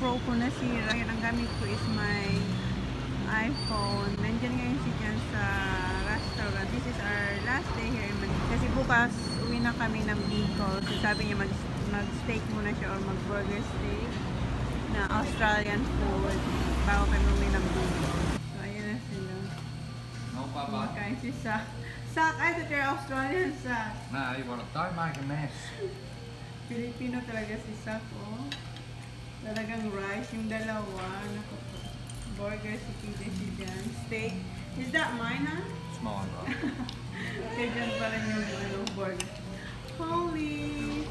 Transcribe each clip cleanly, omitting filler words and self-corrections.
Pro ko nasira. Ngayon, ang gamit ko is my iPhone. Nandiyan ngayon si Jan sa restaurant. This is our last day here in Manila. Kasi bukas, uwi na kami ng Bicol. So sabi niya mag-steak muna siya or mag-burger steak na Australian food bago kami uwi ng Bicol. So ayan na sila. No, Papa. Kumakain si Sak. Sak, I thought you're Australian, Sak. No, you want to don't make a mess. Filipino talaga si Sak, oh. Talagang rice, yung dalawa. Naku po. Burger, si PJ, si Jan. Steak. Is that mine, huh? It's mine, right? Kaya dyan pa rin yung burger. Holy!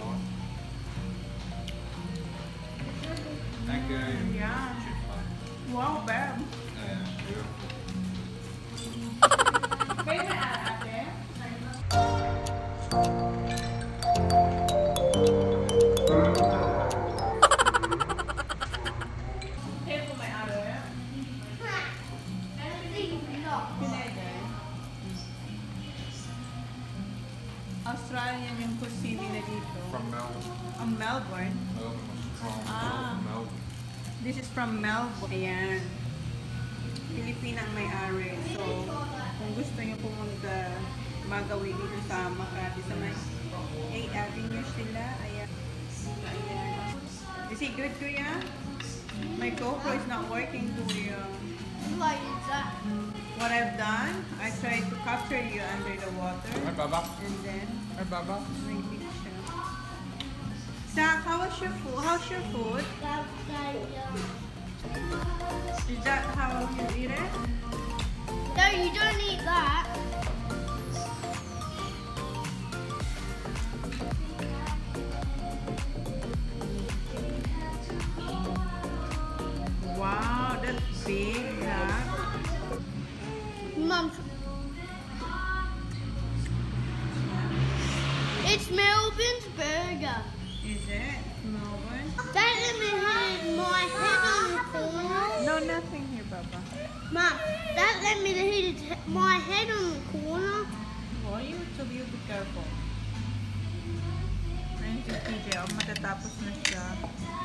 Thank you. Yeah. Wow, Bam! Yeah, beautiful. Kayo na ate? Kayo po may ate? Pinede. Australian yung cuisine nila dito. From Melbourne. Melbourne. Melbourne was from Ah. Melbourne. This is from Melbourne. Ayan. Pilipina ang may-ari. So, kung gusto nyo pumunta, magawi dito sa Makati, sa may 8 Avenue sila. Ayan. Ayan. Is it good, Kuya? My GoPro is not working, Kuya. Why is that? What I've done, I tried to capture you under the water. Hey, Baba. And then, Hey, Baba. my picture. Zach, how's your food? How's your food? Is that how you eat it? No, you don't eat that. Wow, that's big, Zach. Mum. It's Melbourne's burger. Is it? Melbourne? Don't let me hit my head on the corner. No, nothing here, Papa. Mum, don't let me hit my head on the corner. Oh, you be careful. Ayun si TJ, oh, matatapos na siya.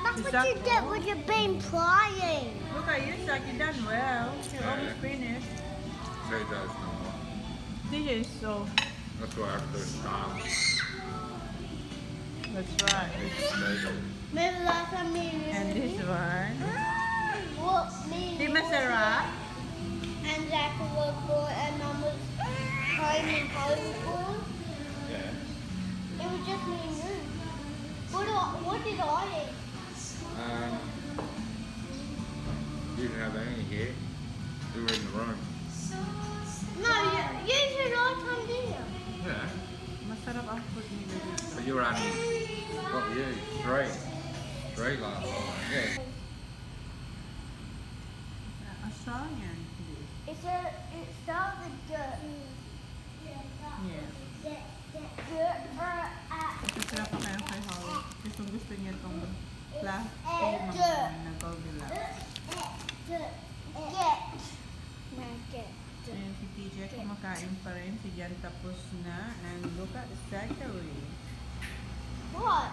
That's Si what Zach, you get oh. when you've been playing. Look at you, Zach, you done well. You're almost finished. Say those no more. TJ is so... That's what I have to do. Stop. That's right. Remember last time me And this one. What me Di masarap? and Zach were born and Mum was home in Hollywood. Yeah. It was just me and you. What did I eat? You didn't have any here. You were in the room. No, you said I come here. Yeah. Masarap ang food nila dito. But you were only, what were you? Three. Three last time. Yeah. Australian. It started with dirt. Yeah. Dirt Masarap pa kayo kay Holly. Kasi kung gusto niya itong plastic na Goldilocks. Get. Ayan si TJ kumakain pa rin. Si Jan tapos na. And look at Zachary. What?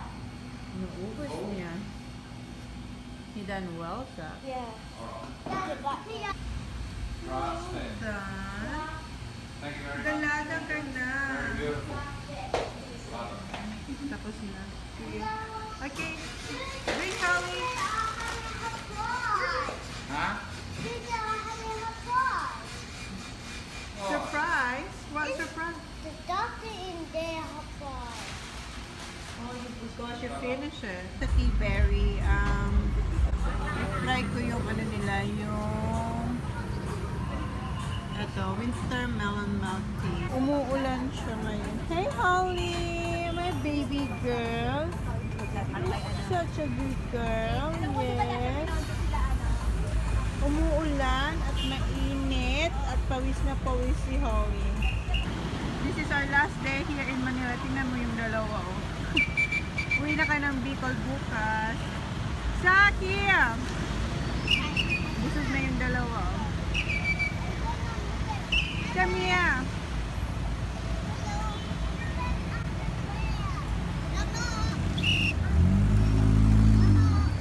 Inuubos niya. He done well, Zach. Yeah. Daddy, but here. Right, stand. Zach, Thank you very much. dalaga ka na. Very beautiful. Tapos na. Sige. Okay. Drink, Holly. Huh? Surprise? What surprise? The doctor in there applied. Oh, because you finish it. Sa tea berry, try ko yung ano nila, yung ito, winter melon milk tea. Umuulan siya ngayon. Hey, Holly! My baby girl. You're such a good girl. Yes. Umuulan at mainit at pawis na pawis si Holly. This is our last day here in Manila. Tingnan mo yung dalawa, oh. Uwi na kayo ng Bicol bukas. Saki! Busog na yung dalawa, oh. Come here!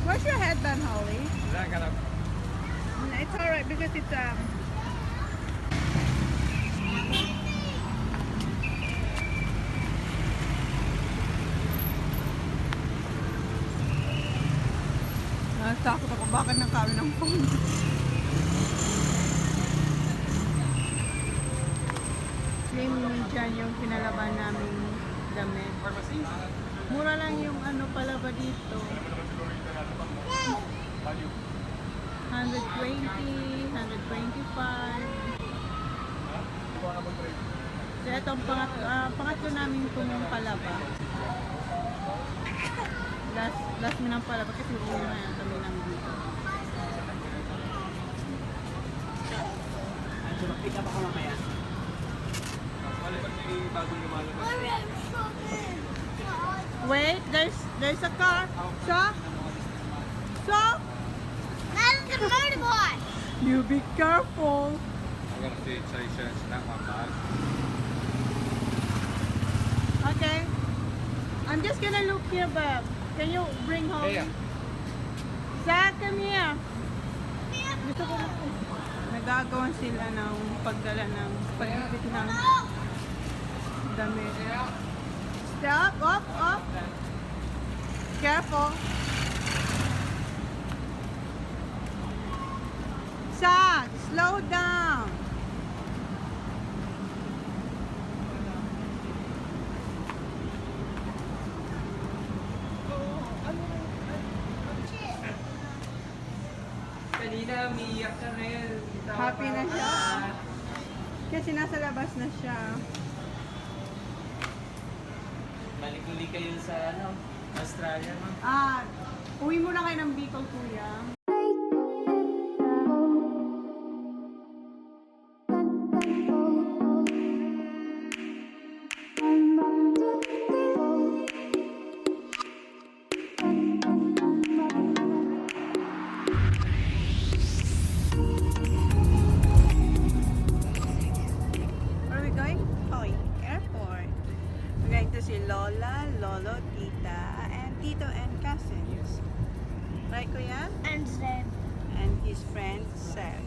Where's your headband, Holly? Tita. Natakot ako bakit ng kami ng phone. Same dyan yung pinalaban naming damit. Mura lang yung ano palaba dito. 120, 125. So itong pangatlo namin itong palaba. Last mo ng palaba kasi uwi na yan kami lang dito. Pick up ako mamaya. Wait, there's a car. So? That's the motorboy. You be careful. I'm gonna see T-shirts and that one, bud. Okay. I'm just gonna look here, Bob. Can you bring home? Here. Zach, come here. Gusto ko nagagawan sila ng pagdala ng pagpipit ng damit. Stop, up. Careful. Zach, slow down. Kanina, umiiyak ka ngayon. Happy na siya. Kasi nasa labas na siya. Balik uli kayo sa Australia, ma'am. Uwi muna kayo ng Bicol, kuya. Where are we going? Hoy, airport. We're going to see Lola, Lolo, Tita, and Tito and cousins. Right, kuya? And Zeb. And his friend, Seth.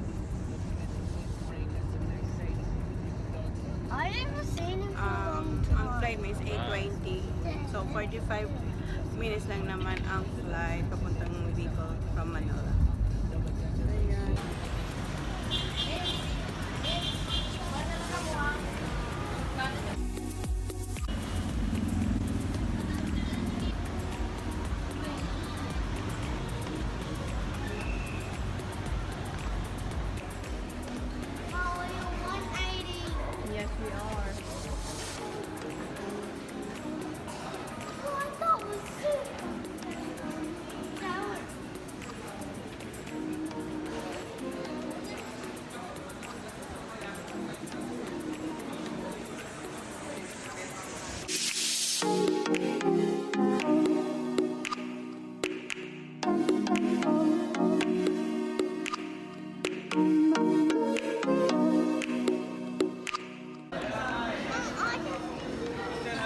I never seen him for a long Ang time. flight is 8:20. So 45 minutes lang naman ang flight papuntang Bicol from Manila. Ayan. Oh, you're 180. Yes, we are. Oh, I thought it was super. Tower.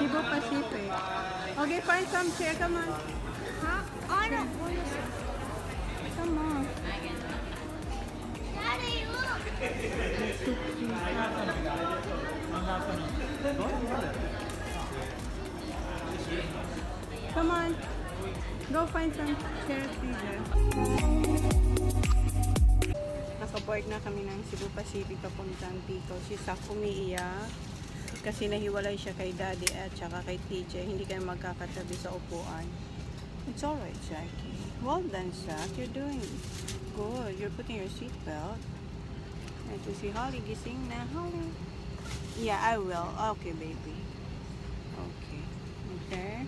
Cebu Pacific. Okay, find some chair. Come on. Huh? I don't want to. Come on. Daddy, look. Come on. Go find some chair, please. Nakaboard na kami ng Cebu Pacific papuntang Bicol. Si Sak umiiyak kasi nahiwalay siya kay Daddy at saka kay TJ. Hindi kayo magkakatabi sa upuan. It's alright, Jackie. Well done, Sak. You're doing good. You're putting your seatbelt. And to si Holly, gising na. Holly. Yeah, I will. Okay, baby. Okay. Okay.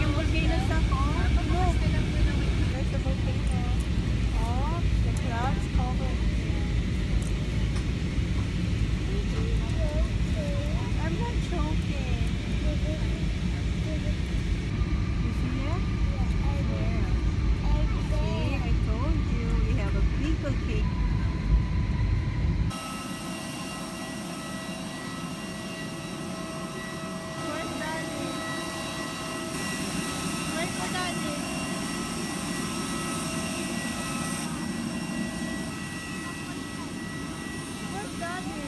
Yung volcano sa ko. Look. There's the volcano. Oh, the cloud. chocolate cake. Where's Daddy? Where's my Daddy? Where's Daddy?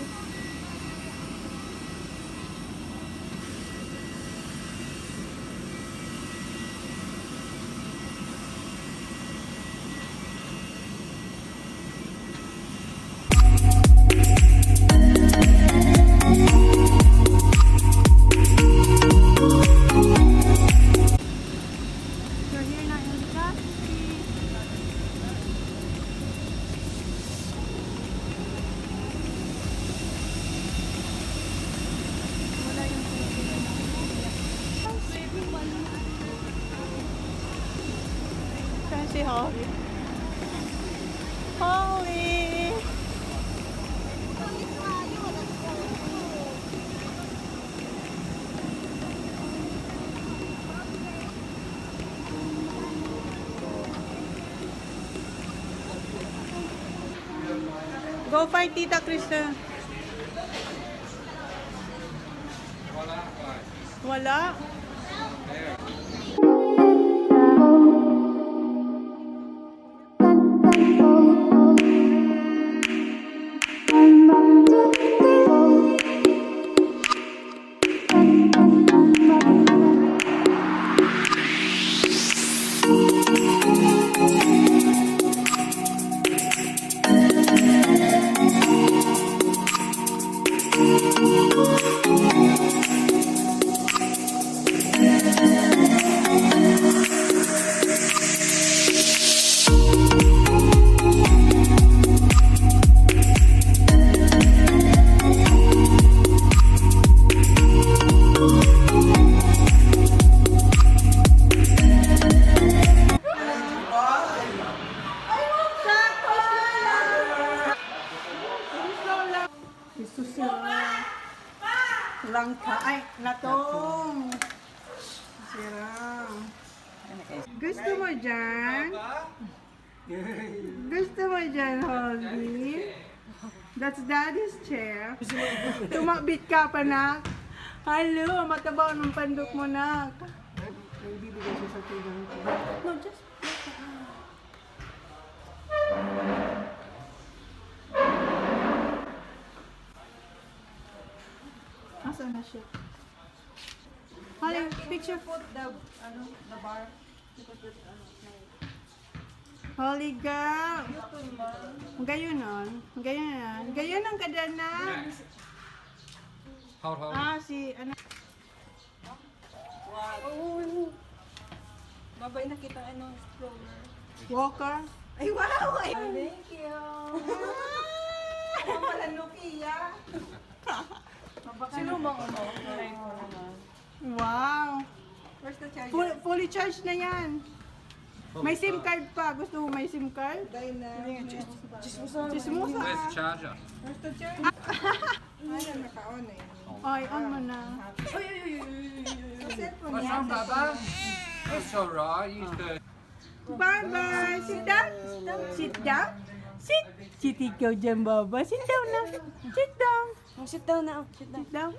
You're here na in Jollibee. Wala yung Fancy Holly. Holly! Go find Tita Krista. Voila, guys. Wala. There. Isusira. Langka. Ay, natong. Sira. Gusto mo dyan? Gusto mo dyan, Holly? That's Daddy's chair. Tumabit ka pa, nak. Hello, matabaw ng pandok mo, nak. May bibigay siya sa tigang ko. No, just Asan na siya? Holly, picture put the bar. Holly, girl. Gayon on. Gayon. Gayon ang kadana. Hold. Ah, si ano? Babay na kita stroller. Walker. Ay, wow! Ay, Thank you. ano pala Nokia? Sino bang ano? Try ko naman. Wow! Where's the charger? Fully charged na yan. May SIM card pa. Gusto mo may SIM card? Dahil na. Chismosa. Where's the charger? Where's the charger? Ano, naka-on eh. Ay, on mo na. Sa cellphone What's niya. wrong, Baba? It's alright. You could. Bye-bye. Sit down. Sit down. Sit. Sit ikaw dyan, Baba. Sit down na. Sit down. Sit down na. Sit down. Sit down.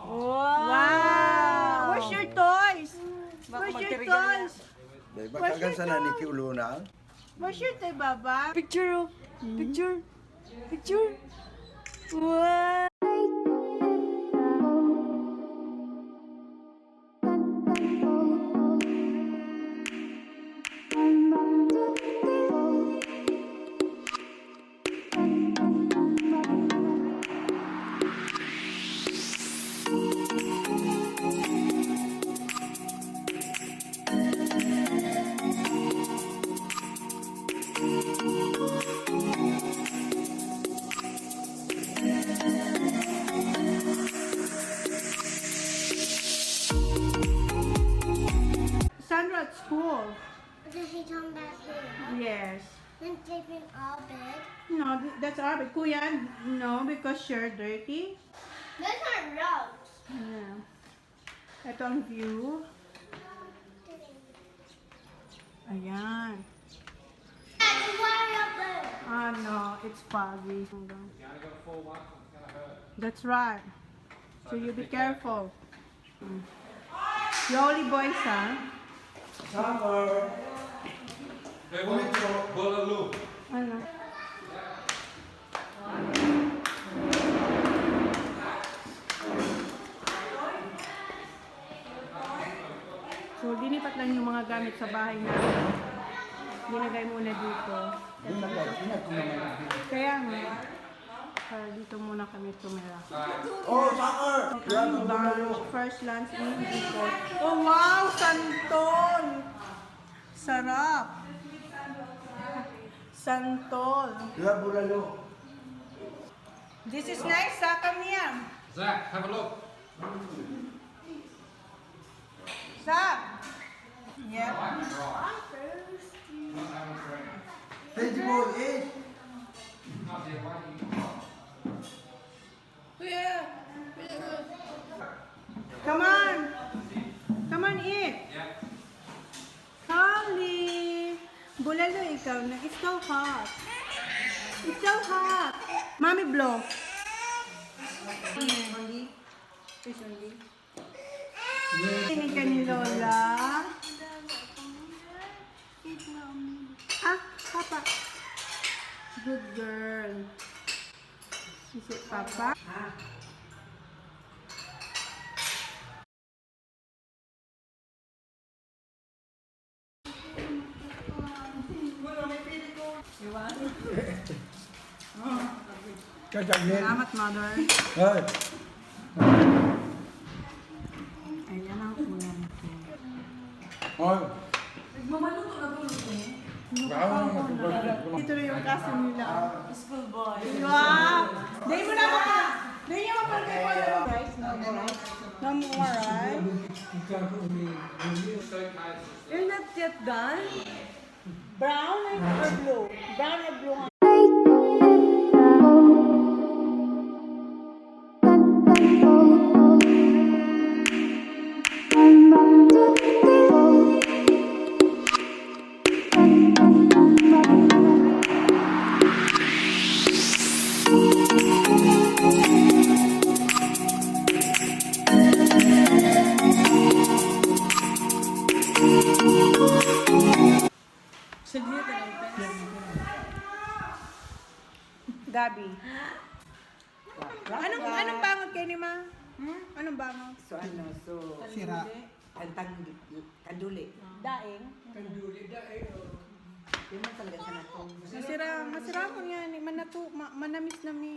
Wow! Where's your toys? Where's your toys? Baka gan sana ni Kiuluna. Where's your toy, Baba? Picture. Picture. Picture. Wow. Sandra at school. Does he come back here? Yes. Then sleeping all bed? No, that's our bed. Kuya, no, because you're dirty. Those are rugs. Yeah. Ito ang view. Ayan. That's way up there. foggy. That's right. So you be careful. You only boys, huh? Hey, Bullaloo. Ano? So, dinipat lang yung mga gamit sa bahay namin. Ginagay muna dito. Kaya nga, dito muna kami tumira. Oh, soccer! Lunch, first lunch in Bicol. Oh wow, santol! Sarap! Santol. Yeah, bulalo. This is nice, ha? Come here. Zach, have a look. Zach! Yep. Vegetable is. Come on. Come on, eat. Holly. Bulalo ikaw na. It's so hot. It's so hot. Mommy blow. Only. Fish only. Tingin ka ni Lola. Ah, Papa. Good girl. Is it Papa? Kacangin. Salamat, Mother. Hey. Ayan ang ulam ko. Oh. Ito na yung kaso nila. School boy. Wow! Dahil mo na maka! Dahil niya mapalagay mo na rice. No more, right? You're not yet done? Brown or blue? Brown or blue? Gabi. Anong bangot kayo ni Ma? Anong bangot? So ano, so Sira. kaduli. Daing. Yun ang talaga sa natong. Masira mo nga ni manamis na mi.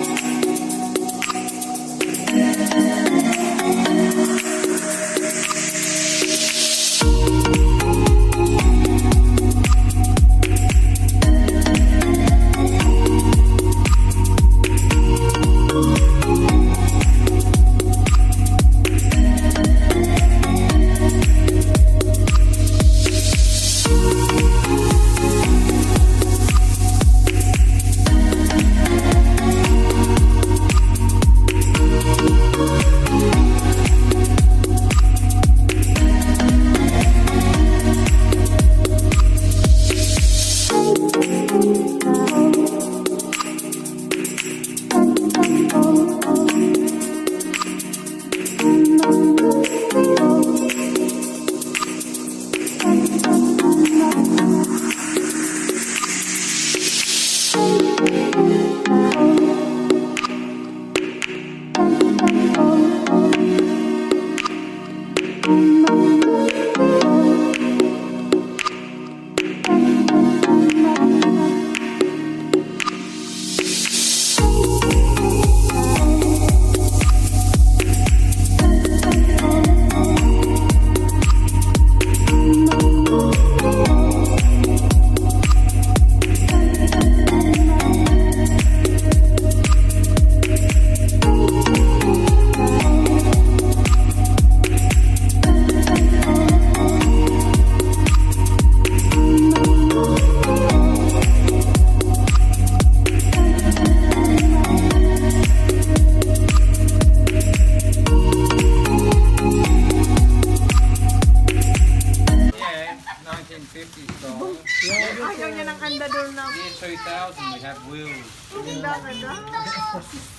we have wheels. Ganda, ganda.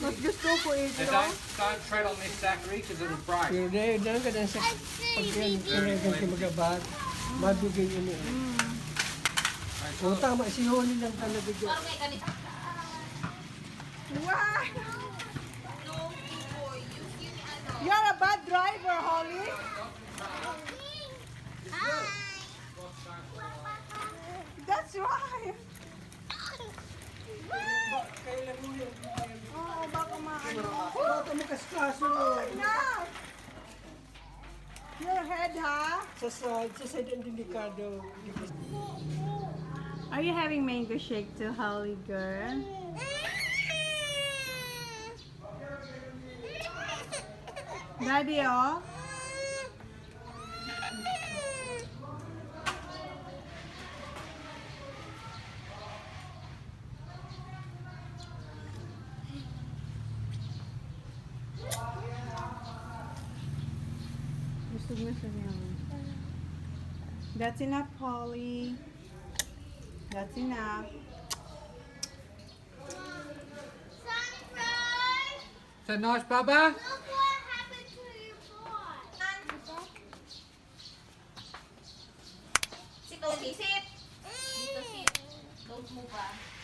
Mas gusto ko ito. So don't tread on this, Zachary, because it'll break. Hindi, doon ka na sa pagkailangan ka magabat. Mabigay yun eh. O tama, si Holly lang talaga dyan. Wow! You're a bad driver, Holly. That's right. Kailan mo yun? Oo, baka maano. Baka mo kaskaso No! Your head, ha? sa side ang delikado. Are you having mango shake too, Holly girl? Daddy, oh? Gusto mo siya niya. That's enough, Holly. That's enough. Sunrise! Is that nice, Bubba? Look what happened to your boy. Sit, Tony, sit. Dito, sit. Don't move, ah.